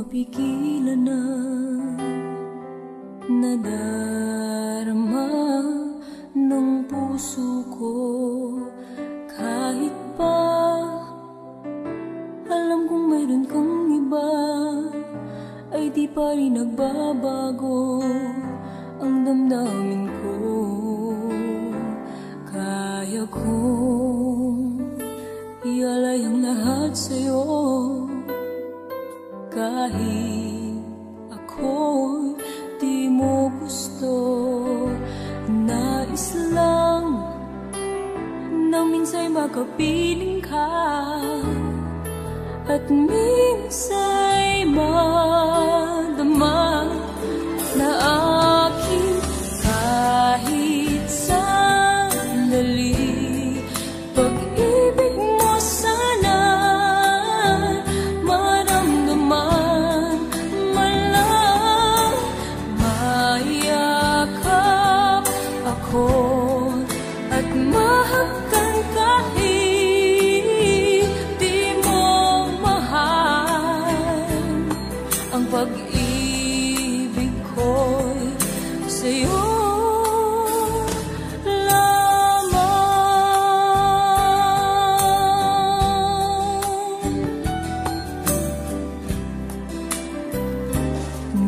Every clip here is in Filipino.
mapigilan na nadarama ng puso ko. Kahit pa alam kong mayroon kang iba, ay di pa rin nagbabago ang damdamin ko. Kaya kong ialay ang lahat sa'yo, kahit ako'y di mo gusto. Nais lang na minsa'y makapiling ka, at minsa'y madama na aking kahit sandali. Pag-ibig mo sana maramdaman, malang mayakap ako at mahagkan kahit di mo mahal. Ang pag-ibig ko'y sa'yo lamang.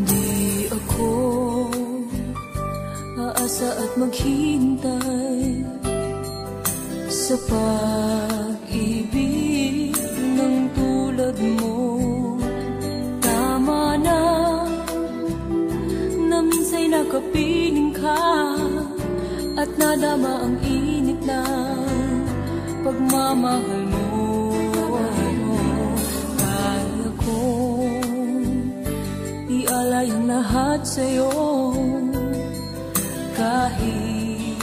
Di ako aasa at maghintay sa pag-ibig ng tulad mo. Tama na minsa'y nakapiling ka at nadama ang init ng pagmamahal mo. Kaya kong ialay ang lahat sa'yo, kahit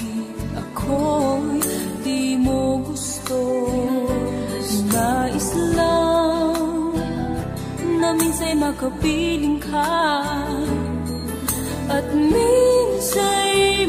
ako'y di mo gusto. Nais lang na minsa'y makapiling ka, at minsa'y